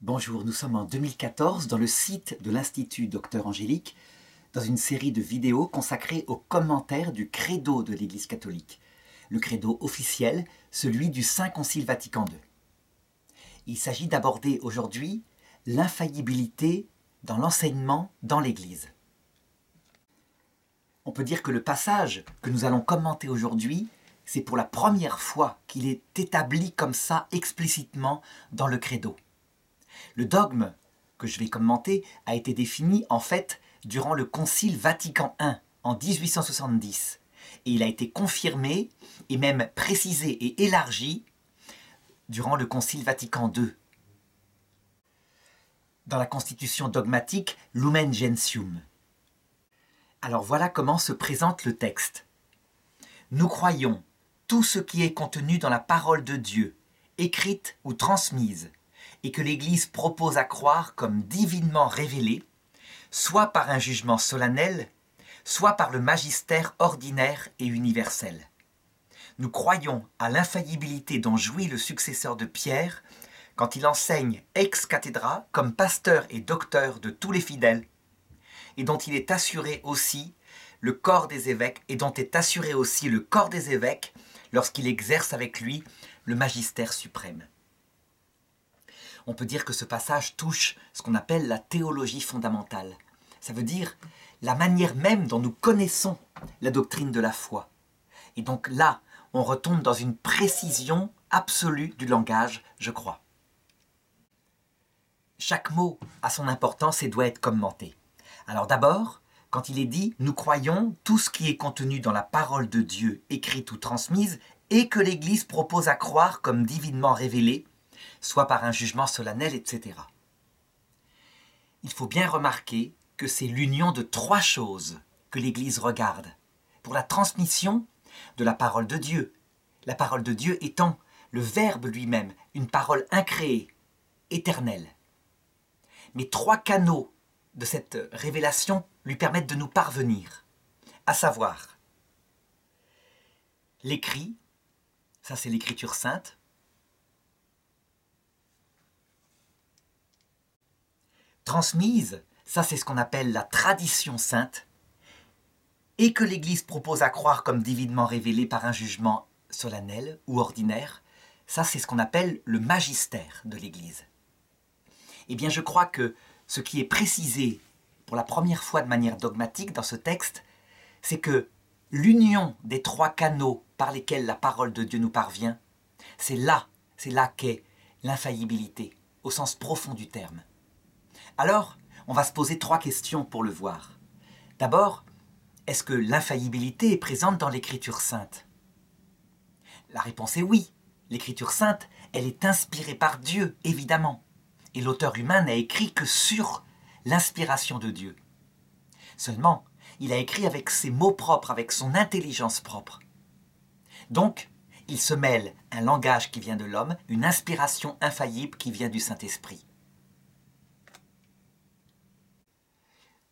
Bonjour, nous sommes en 2014 dans le site de l'Institut Docteur Angélique, dans une série de vidéos consacrées aux commentaires du credo de l'Église catholique, le credo officiel, celui du Saint Concile Vatican II. Il s'agit d'aborder aujourd'hui l'infaillibilité dans l'enseignement dans l'Église. On peut dire que le passage que nous allons commenter aujourd'hui, c'est pour la première fois qu'il est établi comme ça explicitement dans le credo. Le dogme que je vais commenter a été défini en fait durant le Concile Vatican I en 1870 et il a été confirmé et même précisé et élargi durant le Concile Vatican II. Dans la constitution dogmatique Lumen Gentium. Alors voilà comment se présente le texte. Nous croyons tout ce qui est contenu dans la parole de Dieu, écrite ou transmise, et que l'Église propose à croire comme divinement révélé, soit par un jugement solennel, soit par le magistère ordinaire et universel. Nous croyons à l'infaillibilité dont jouit le successeur de Pierre quand il enseigne ex cathedra comme pasteur et docteur de tous les fidèles, et dont il est assuré aussi le corps des évêques, lorsqu'il exerce avec lui le magistère suprême. On peut dire que ce passage touche ce qu'on appelle la théologie fondamentale. Ça veut dire la manière même dont nous connaissons la doctrine de la foi. Et donc là, on retombe dans une précision absolue du langage, je crois. Chaque mot a son importance et doit être commenté. Alors d'abord, quand il est dit « Nous croyons tout ce qui est contenu dans la parole de Dieu, écrite ou transmise, et que l'Église propose à croire comme divinement révélé, soit par un jugement solennel, etc. » Il faut bien remarquer que c'est l'union de trois choses que l'Église regarde pour la transmission de la parole de Dieu. La parole de Dieu étant le Verbe lui-même, une parole incréée, éternelle. Mais trois canaux de cette révélation lui permettent de nous parvenir, à savoir l'écrit, ça c'est l'écriture sainte, transmise, ça c'est ce qu'on appelle la tradition sainte, et que l'Église propose à croire comme divinement révélé par un jugement solennel ou ordinaire, ça c'est ce qu'on appelle le magistère de l'Église. Eh bien je crois que ce qui est précisé pour la première fois de manière dogmatique dans ce texte, c'est que l'union des trois canaux par lesquels la parole de Dieu nous parvient, c'est là qu'est l'infaillibilité, au sens profond du terme. Alors, on va se poser trois questions pour le voir. D'abord, est-ce que l'infaillibilité est présente dans l'Écriture sainte ? La réponse est oui. L'Écriture sainte, elle est inspirée par Dieu, évidemment. Et l'auteur humain n'a écrit que sur l'inspiration de Dieu. Seulement, il a écrit avec ses mots propres, avec son intelligence propre. Donc, il se mêle un langage qui vient de l'homme, une inspiration infaillible qui vient du Saint-Esprit.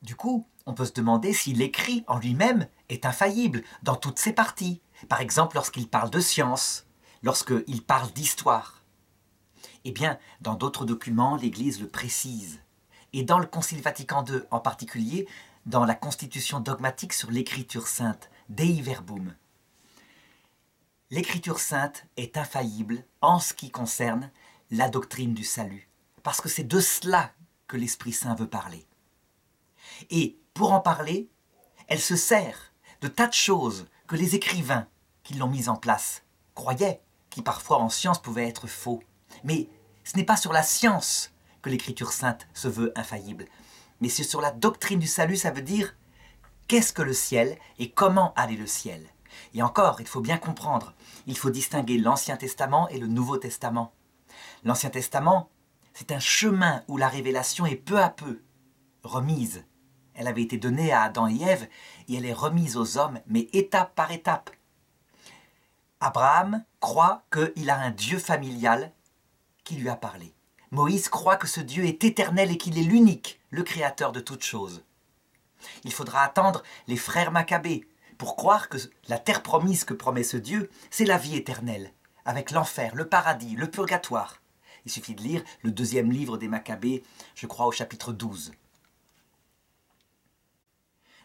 Du coup, on peut se demander si l'écrit en lui-même est infaillible dans toutes ses parties. Par exemple, lorsqu'il parle de science, lorsqu'il parle d'histoire. Eh bien, dans d'autres documents, l'Église le précise. Et dans le Concile Vatican II en particulier, dans la constitution dogmatique sur l'Écriture sainte, Dei Verbum. L'Écriture sainte est infaillible en ce qui concerne la doctrine du salut. Parce que c'est de cela que l'Esprit Saint veut parler. Et pour en parler, elle se sert de tas de choses que les écrivains qui l'ont mise en place croyaient, qui parfois en science pouvaient être faux. Mais ce n'est pas sur la science que l'Écriture sainte se veut infaillible, mais c'est sur la doctrine du salut, ça veut dire qu'est-ce que le ciel et comment aller le ciel. Et encore, il faut bien comprendre, il faut distinguer l'Ancien Testament et le Nouveau Testament. L'Ancien Testament, c'est un chemin où la révélation est peu à peu remise. Elle avait été donnée à Adam et Ève et elle est remise aux hommes, mais étape par étape. Abraham croit qu'il a un Dieu familial qui lui a parlé. Moïse croit que ce Dieu est éternel et qu'il est l'unique, le créateur de toutes choses. Il faudra attendre les frères Maccabées pour croire que la terre promise que promet ce Dieu, c'est la vie éternelle, avec l'enfer, le paradis, le purgatoire. Il suffit de lire le deuxième livre des Maccabées, je crois au chapitre 12.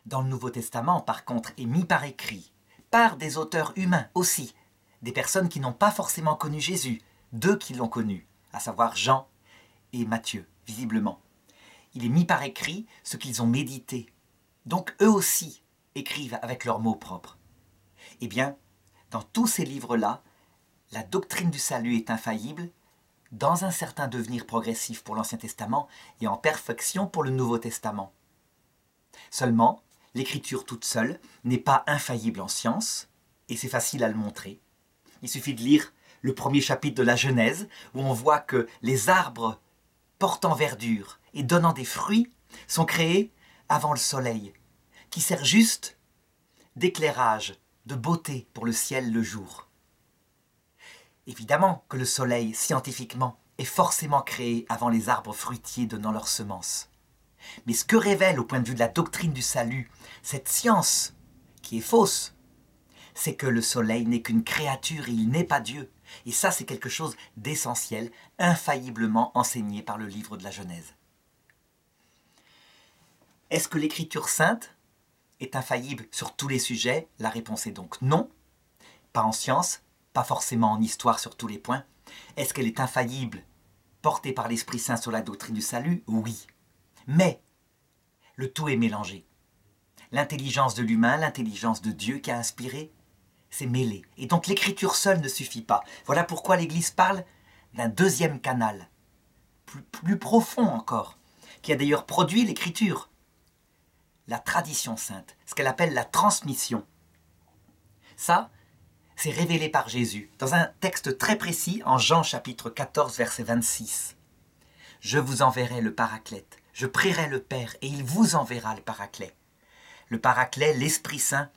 Dans le Nouveau Testament, par contre, est mis par écrit, par des auteurs humains aussi, des personnes qui n'ont pas forcément connu Jésus, deux qui l'ont connu, à savoir Jean et Matthieu, visiblement. Il est mis par écrit ce qu'ils ont médité. Donc eux aussi écrivent avec leurs mots propres. Eh bien, dans tous ces livres-là, la doctrine du salut est infaillible, dans un certain devenir progressif pour l'Ancien Testament et en perfection pour le Nouveau Testament. Seulement, l'écriture toute seule n'est pas infaillible en science, et c'est facile à le montrer. Il suffit de lire le premier chapitre de la Genèse, où on voit que les arbres portant verdure et donnant des fruits sont créés avant le soleil, qui sert juste d'éclairage, de beauté pour le ciel le jour. Évidemment que le soleil, scientifiquement, est forcément créé avant les arbres fruitiers donnant leurs semences. Mais ce que révèle au point de vue de la doctrine du salut, cette science, qui est fausse, c'est que le soleil n'est qu'une créature, il n'est pas Dieu. Et ça, c'est quelque chose d'essentiel, infailliblement enseigné par le livre de la Genèse. Est-ce que l'écriture sainte est infaillible sur tous les sujets? La réponse est donc non. Pas en science, pas forcément en histoire sur tous les points. Est-ce qu'elle est infaillible, portée par l'Esprit Saint sur la doctrine du salut? Oui. Mais le tout est mélangé. L'intelligence de l'humain, l'intelligence de Dieu qui a inspiré, c'est mêlé. Et donc l'écriture seule ne suffit pas. Voilà pourquoi l'Église parle d'un deuxième canal, plus profond encore, qui a d'ailleurs produit l'écriture. La tradition sainte, ce qu'elle appelle la transmission. Ça, c'est révélé par Jésus, dans un texte très précis, en Jean chapitre 14, verset 26. « Je vous enverrai le Paraclète, je prierai le Père, et il vous enverra le Paraclet. Le Paraclet, l'Esprit Saint,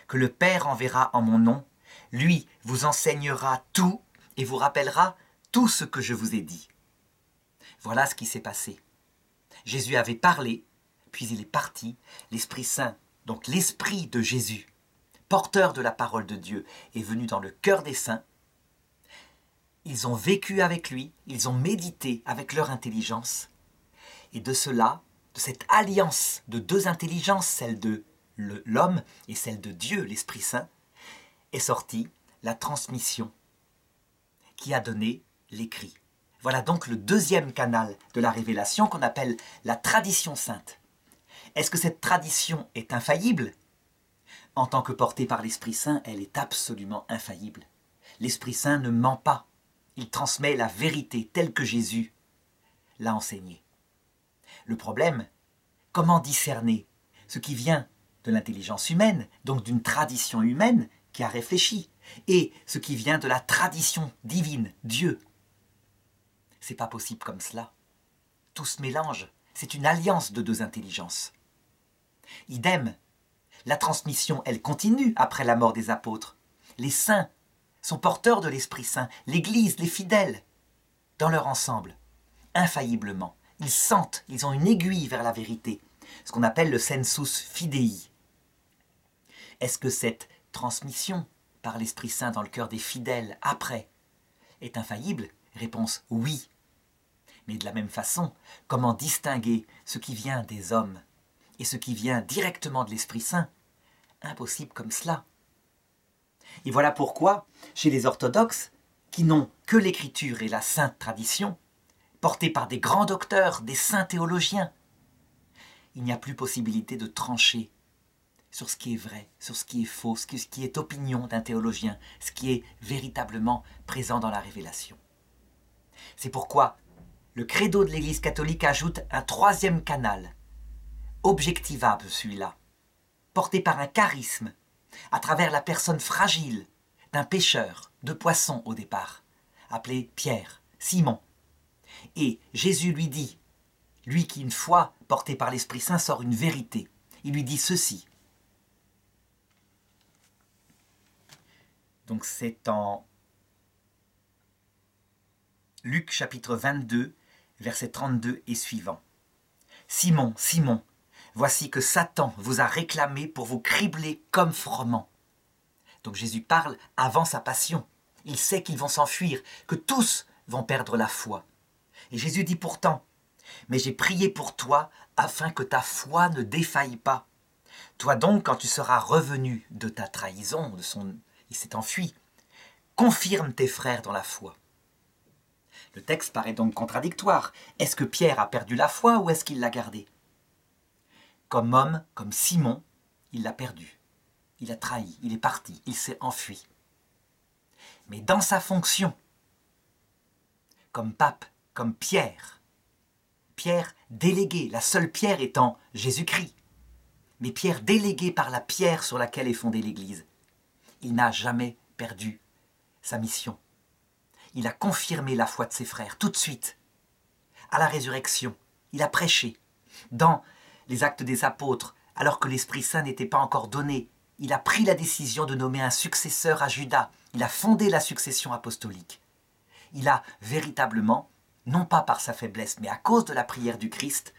que le Père enverra en mon nom, lui vous enseignera tout et vous rappellera tout ce que je vous ai dit. » Voilà ce qui s'est passé. Jésus avait parlé, puis il est parti, l'Esprit Saint, donc l'Esprit de Jésus, porteur de la parole de Dieu, est venu dans le cœur des saints. Ils ont vécu avec lui, ils ont médité avec leur intelligence, et de cela, de cette alliance de deux intelligences, celle de l'homme et celle de Dieu, l'Esprit Saint, est sortie la transmission qui a donné l'écrit. Voilà donc le deuxième canal de la révélation qu'on appelle la tradition sainte. Est-ce que cette tradition est infaillible? En tant que portée par l'Esprit Saint, elle est absolument infaillible. L'Esprit Saint ne ment pas. Il transmet la vérité telle que Jésus l'a enseignée. Le problème, comment discerner ce qui vient de l'intelligence humaine, donc d'une tradition humaine qui a réfléchi, et ce qui vient de la tradition divine, Dieu? C'est pas possible comme cela. Tout se mélange. C'est une alliance de deux intelligences. Idem, la transmission, elle continue après la mort des apôtres. Les saints sont porteurs de l'Esprit Saint, l'Église, les fidèles, dans leur ensemble, infailliblement. Ils sentent, ils ont une aiguille vers la vérité, ce qu'on appelle le sensus fidei. Est-ce que cette transmission par l'Esprit Saint dans le cœur des fidèles après est infaillible? Réponse oui. Mais de la même façon, comment distinguer ce qui vient des hommes et ce qui vient directement de l'Esprit Saint? Impossible comme cela. Et voilà pourquoi, chez les orthodoxes, qui n'ont que l'écriture et la sainte tradition, portée par des grands docteurs, des saints théologiens, il n'y a plus possibilité de trancher sur ce qui est vrai, sur ce qui est faux, ce qui est opinion d'un théologien, ce qui est véritablement présent dans la révélation. C'est pourquoi le credo de l'Église catholique ajoute un troisième canal, objectivable celui-là, porté par un charisme, à travers la personne fragile d'un pêcheur de poissons au départ, appelé Pierre, Simon. Et Jésus lui dit, lui qui une fois porté par l'Esprit Saint sort une vérité, il lui dit ceci. Donc c'est en Luc chapitre 22, versets 32 et suivants. « Simon, Simon, voici que Satan vous a réclamé pour vous cribler comme froment. » Donc Jésus parle avant sa passion. Il sait qu'ils vont s'enfuir, que tous vont perdre la foi. Et Jésus dit pourtant, « Mais j'ai prié pour toi afin que ta foi ne défaille pas. Toi donc, quand tu seras revenu de ta trahison, il s'est enfui, confirme tes frères dans la foi. » Le texte paraît donc contradictoire. Est-ce que Pierre a perdu la foi ou est-ce qu'il l'a gardée? Comme homme, comme Simon, il l'a perdue. Il a trahi, il est parti, il s'est enfui. Mais dans sa fonction, comme pape, comme Pierre délégué, la seule Pierre étant Jésus-Christ, mais Pierre délégué par la pierre sur laquelle est fondée l'Église, il n'a jamais perdu sa mission. Il a confirmé la foi de ses frères tout de suite. À la résurrection, il a prêché. Dans les Actes des Apôtres, alors que l'Esprit Saint n'était pas encore donné, il a pris la décision de nommer un successeur à Judas. Il a fondé la succession apostolique. Il a véritablement, non pas par sa faiblesse, mais à cause de la prière du Christ,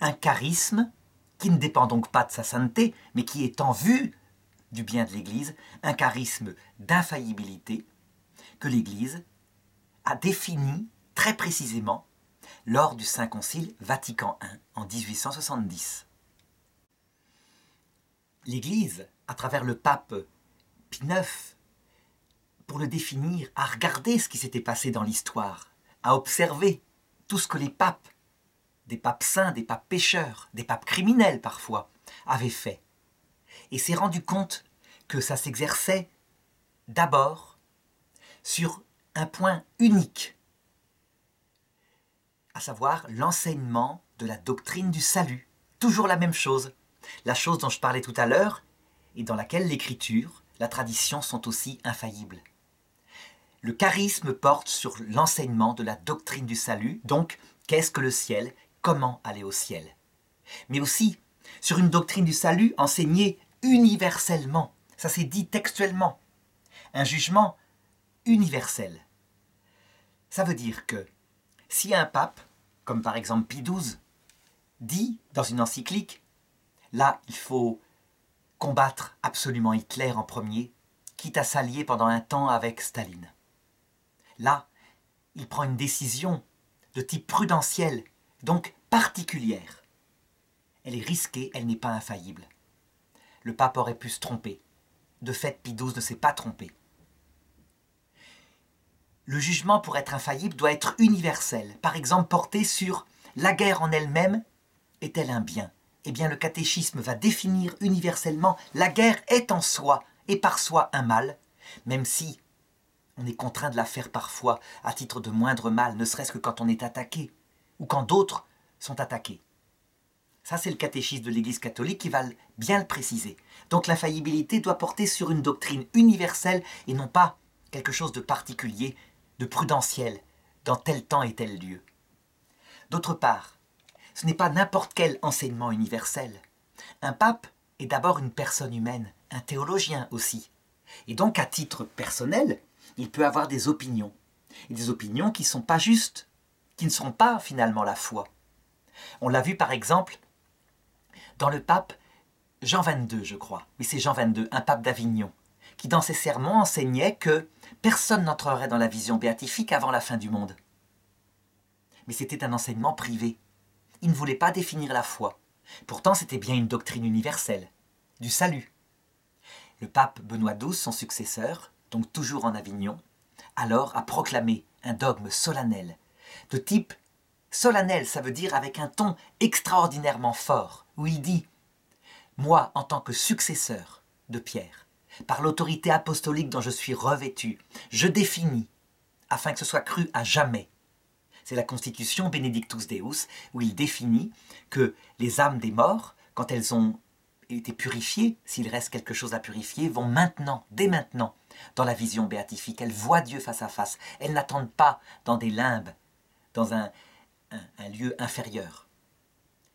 un charisme qui ne dépend donc pas de sa sainteté, mais qui est en vue du bien de l'Église, un charisme d'infaillibilité que l'Église a défini très précisément lors du Saint Concile Vatican I en 1870. L'Église, à travers le pape Pie IX, pour le définir, a regardé ce qui s'était passé dans l'histoire, a observé tout ce que les papes, des papes saints, des papes pécheurs, des papes criminels parfois, avaient fait. Et s'est rendu compte que ça s'exerçait d'abord sur un point unique, à savoir l'enseignement de la doctrine du salut. Toujours la même chose, la chose dont je parlais tout à l'heure et dans laquelle l'écriture, la tradition sont aussi infaillibles. Le charisme porte sur l'enseignement de la doctrine du salut, donc qu'est-ce que le ciel, comment aller au ciel. Mais aussi sur une doctrine du salut enseignée universellement, ça c'est dit textuellement, un jugement universel. Ça veut dire que si un pape, comme par exemple Pie XII, dit dans une encyclique, là il faut combattre absolument Hitler en premier, quitte à s'allier pendant un temps avec Staline. Là, il prend une décision de type prudentiel, donc particulière. Elle est risquée, elle n'est pas infaillible. Le pape aurait pu se tromper. De fait, Pie XII ne s'est pas trompé. Le jugement, pour être infaillible, doit être universel. Par exemple, porté sur la guerre en elle-même est-elle un bien? Eh bien, le catéchisme va définir universellement la guerre est en soi et par soi un mal, même si on est contraint de la faire parfois à titre de moindre mal, ne serait-ce que quand on est attaqué ou quand d'autres sont attaqués. Ça, c'est le catéchisme de l'Église catholique qui va bien le préciser. Donc l'infaillibilité doit porter sur une doctrine universelle et non pas quelque chose de particulier, de prudentiel, dans tel temps et tel lieu. D'autre part, ce n'est pas n'importe quel enseignement universel. Un pape est d'abord une personne humaine, un théologien aussi. Et donc, à titre personnel, il peut avoir des opinions. Et des opinions qui ne sont pas justes, qui ne sont pas finalement la foi. On l'a vu par exemple dans le pape Jean XXII, je crois. Oui, c'est Jean XXII, un pape d'Avignon, qui dans ses sermons enseignait que personne n'entrerait dans la vision béatifique avant la fin du monde. Mais c'était un enseignement privé. Il ne voulait pas définir la foi. Pourtant, c'était bien une doctrine universelle, du salut. Le pape Benoît XII, son successeur, donc toujours en Avignon, alors a proclamé un dogme solennel, de type solennel, ça veut dire avec un ton extraordinairement fort, où il dit « Moi, en tant que successeur de Pierre, par l'autorité apostolique dont je suis revêtu, je définis, afin que ce soit cru à jamais, c'est la Constitution Benedictus Deus, où il définit que les âmes des morts, quand elles ont été purifiées, s'il reste quelque chose à purifier, vont maintenant, dès maintenant, dans la vision béatifique. Elles voient Dieu face à face. Elles n'attendent pas dans des limbes, dans un lieu inférieur.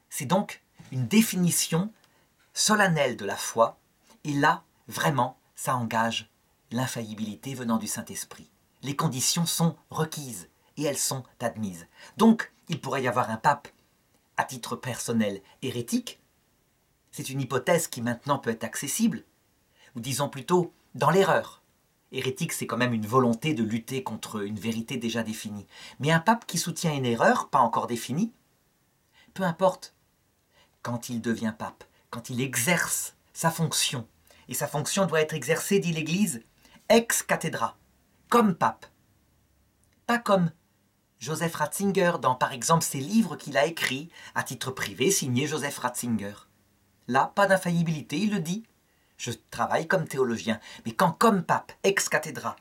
C'est donc une définition solennelle de la foi, et là, vraiment, ça engage l'infaillibilité venant du Saint-Esprit. Les conditions sont requises. Et elles sont admises. Donc, il pourrait y avoir un pape, à titre personnel, hérétique. C'est une hypothèse qui maintenant peut être accessible, ou disons plutôt dans l'erreur. Hérétique, c'est quand même une volonté de lutter contre une vérité déjà définie. Mais un pape qui soutient une erreur, pas encore définie, peu importe, quand il devient pape, quand il exerce sa fonction, et sa fonction doit être exercée, dit l'Église, ex cathedra, comme pape, pas comme Joseph Ratzinger dans, par exemple, ses livres qu'il a écrits à titre privé, signés Joseph Ratzinger. Là, pas d'infaillibilité, il le dit. Je travaille comme théologien, mais quand comme pape, ex cathedra,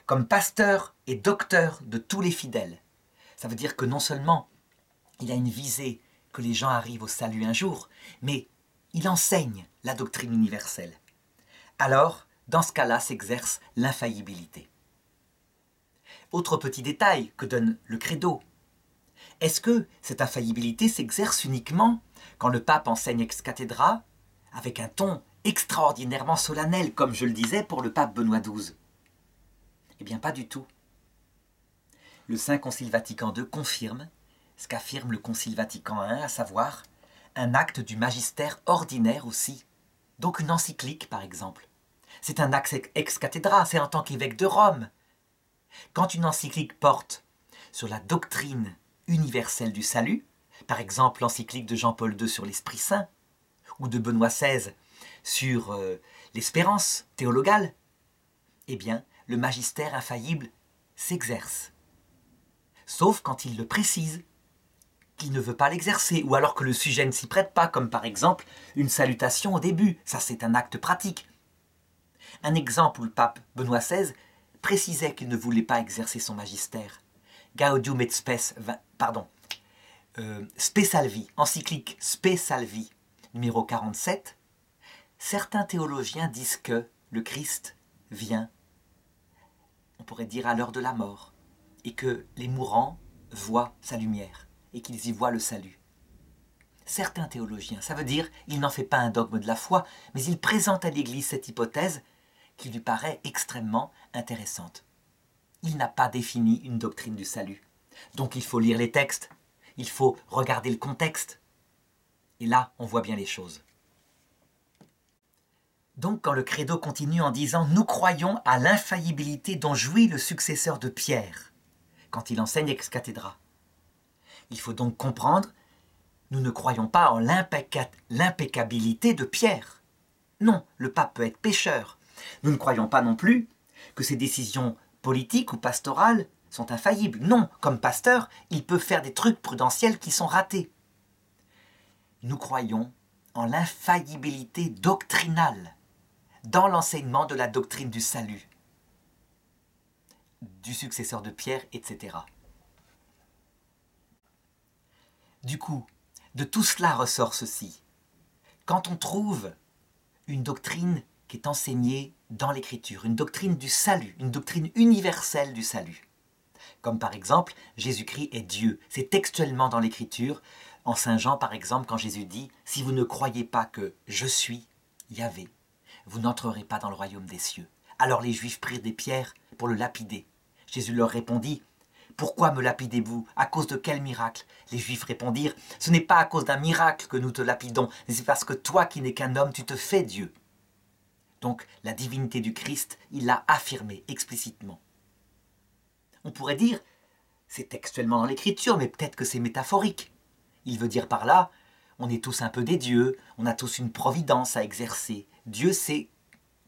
comme pasteur et docteur de tous les fidèles, ça veut dire que non seulement il a une visée que les gens arrivent au salut un jour, mais il enseigne la doctrine universelle. Alors, dans ce cas-là, s'exerce l'infaillibilité. Autre petit détail que donne le credo. Est-ce que cette infaillibilité s'exerce uniquement quand le pape enseigne ex cathedra avec un ton extraordinairement solennel, comme je le disais pour le pape Benoît XII? Eh bien, pas du tout. Le Saint Concile Vatican II confirme ce qu'affirme le Concile Vatican I, à savoir un acte du magistère ordinaire aussi, donc une encyclique par exemple. C'est un acte ex cathedra, c'est en tant qu'évêque de Rome. Quand une encyclique porte sur la doctrine universelle du salut, par exemple l'encyclique de Jean-Paul II sur l'Esprit Saint, ou de Benoît XVI sur l'espérance théologale, eh bien, le magistère infaillible s'exerce. Sauf quand il le précise, qu'il ne veut pas l'exercer, ou alors que le sujet ne s'y prête pas, comme par exemple une salutation au début. Ça, c'est un acte pratique. Un exemple où le pape Benoît XVI précisait qu'il ne voulait pas exercer son magistère. Gaudium et Spes, Spe Salvi, encyclique Spe Salvi, numéro 47. Certains théologiens disent que le Christ vient, on pourrait dire à l'heure de la mort, et que les mourants voient sa lumière, et qu'ils y voient le salut. Certains théologiens, ça veut dire, il n'en fait pas un dogme de la foi, mais il présente à l'Église cette hypothèse qui lui paraît extrêmement intéressante. Il n'a pas défini une doctrine du salut. Donc il faut lire les textes, il faut regarder le contexte. Et là, on voit bien les choses. Donc quand le credo continue en disant « Nous croyons à l'infaillibilité dont jouit le successeur de Pierre », quand il enseigne ex cathedra. Il faut donc comprendre, nous ne croyons pas en l'impeccabilité de Pierre. Non, le pape peut être pécheur. Nous ne croyons pas non plus que ses décisions politiques ou pastorales sont infaillibles. Non, comme pasteur, il peut faire des trucs prudentiels qui sont ratés. Nous croyons en l'infaillibilité doctrinale dans l'enseignement de la doctrine du salut, du successeur de Pierre, etc. Du coup, de tout cela ressort ceci. Quand on trouve une doctrine qui est enseignée dans l'Écriture, une doctrine du salut, une doctrine universelle du salut, comme par exemple Jésus-Christ est Dieu, c'est textuellement dans l'Écriture, en Saint Jean par exemple, quand Jésus dit « Si vous ne croyez pas que je suis Yahvé, vous n'entrerez pas dans le royaume des cieux. » Alors les Juifs prirent des pierres pour le lapider. Jésus leur répondit « Pourquoi me lapidez-vous? À cause de quel miracle ?» Les Juifs répondirent « Ce n'est pas à cause d'un miracle que nous te lapidons, mais c'est parce que toi qui n'es qu'un homme, tu te fais Dieu. » Donc la divinité du Christ, il l'a affirmée explicitement. On pourrait dire, c'est textuellement dans l'Écriture, mais peut-être que c'est métaphorique. Il veut dire par là, on est tous un peu des dieux, on a tous une providence à exercer. Dieu, c'est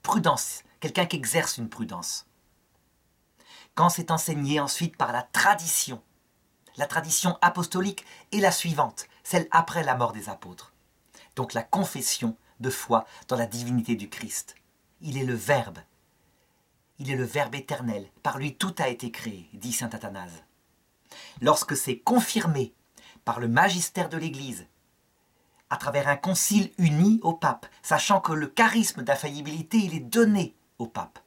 prudence, quelqu'un qui exerce une prudence. Quand c'est enseigné ensuite par la tradition apostolique est la suivante, celle après la mort des apôtres. Donc la confession de foi dans la divinité du Christ. Il est le Verbe éternel, par lui tout a été créé, dit saint Athanase. Lorsque c'est confirmé par le magistère de l'Église, à travers un concile uni au pape, sachant que le charisme d'infaillibilité, il est donné au pape,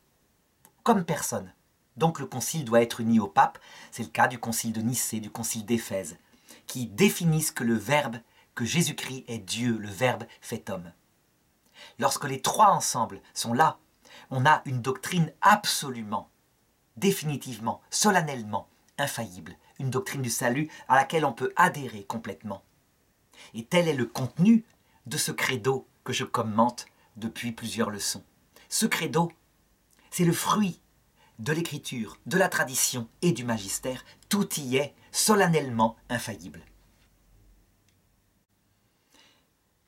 comme personne. Donc le concile doit être uni au pape, c'est le cas du concile de Nicée, du concile d'Éphèse, qui définissent que le Verbe, que Jésus-Christ est Dieu, le Verbe fait homme. Lorsque les trois ensemble sont là, on a une doctrine absolument, définitivement, solennellement infaillible, une doctrine du salut à laquelle on peut adhérer complètement. Et tel est le contenu de ce credo que je commente depuis plusieurs leçons. Ce credo, C'est le fruit de l'écriture, de la tradition et du magistère. Tout y est solennellement infaillible.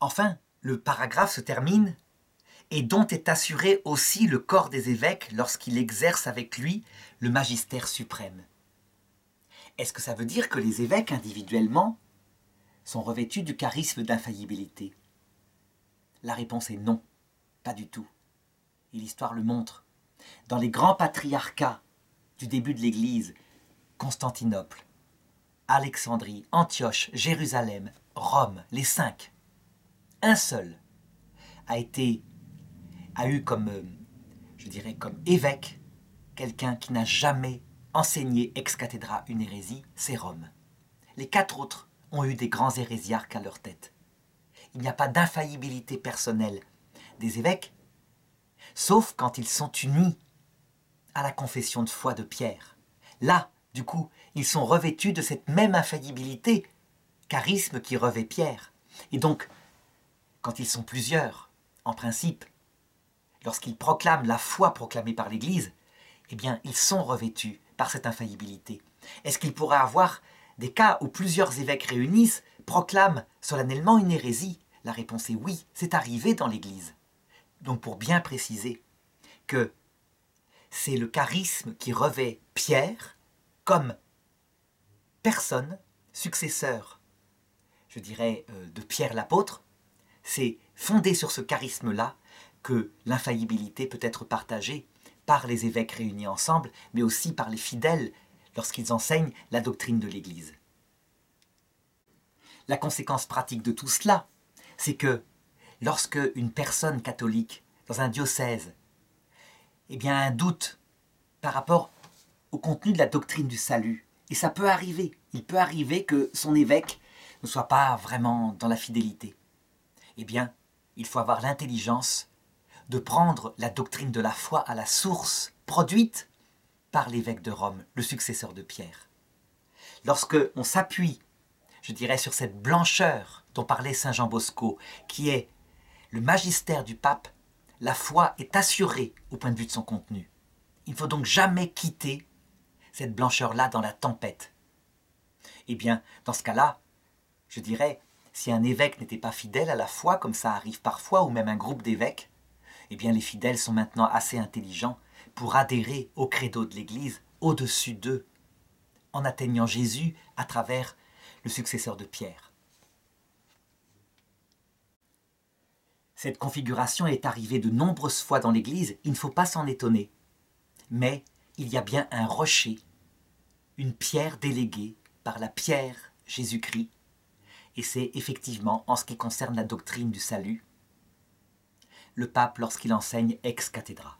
Enfin, le paragraphe se termine « et dont est assuré aussi le corps des évêques lorsqu'il exerce avec lui le magistère suprême ». Est-ce que ça veut dire que les évêques individuellement sont revêtus du charisme d'infaillibilité? La réponse est non, pas du tout. Et l'histoire le montre. Dans les grands patriarcats du début de l'Église, Constantinople, Alexandrie, Antioche, Jérusalem, Rome, les 5, un seul a eu comme évêque quelqu'un qui n'a jamais enseigné ex cathedra une hérésie, c'est Rome. Les 4 autres ont eu des grands hérésiarques à leur tête. Il n'y a pas d'infaillibilité personnelle des évêques, sauf quand ils sont unis à la confession de foi de Pierre. Là, du coup, ils sont revêtus de cette même infaillibilité, charisme qui revêt Pierre. Et donc, quand ils sont plusieurs, en principe, lorsqu'ils proclament la foi proclamée par l'Église, eh bien, ils sont revêtus par cette infaillibilité. Est-ce qu'il pourrait y avoir des cas où plusieurs évêques réunis proclament solennellement une hérésie? La réponse est oui, c'est arrivé dans l'Église. Donc pour bien préciser que c'est le charisme qui revêt Pierre comme personne, successeur, je dirais, de Pierre l'apôtre, c'est fondé sur ce charisme-là que l'infaillibilité peut être partagée par les évêques réunis ensemble, mais aussi par les fidèles lorsqu'ils enseignent la doctrine de l'Église. La conséquence pratique de tout cela, c'est que lorsque une personne catholique dans un diocèse a un doute par rapport au contenu de la doctrine du salut, et ça peut arriver, il peut arriver que son évêque ne soit pas vraiment dans la fidélité, eh bien, il faut avoir l'intelligence de prendre la doctrine de la foi à la source produite par l'évêque de Rome, le successeur de Pierre. Lorsque on s'appuie, je dirais, sur cette blancheur dont parlait saint Jean Bosco, qui est le magistère du pape, la foi est assurée au point de vue de son contenu. Il ne faut donc jamais quitter cette blancheur-là dans la tempête. Eh bien, dans ce cas-là, je dirais, si un évêque n'était pas fidèle à la foi, comme ça arrive parfois, ou même un groupe d'évêques, eh bien les fidèles sont maintenant assez intelligents pour adhérer au credo de l'Église au-dessus d'eux, en atteignant Jésus à travers le successeur de Pierre. Cette configuration est arrivée de nombreuses fois dans l'Église, il ne faut pas s'en étonner. Mais il y a bien un rocher, une pierre déléguée par la pierre Jésus-Christ, et c'est effectivement, en ce qui concerne la doctrine du salut, le pape lorsqu'il enseigne ex cathedra.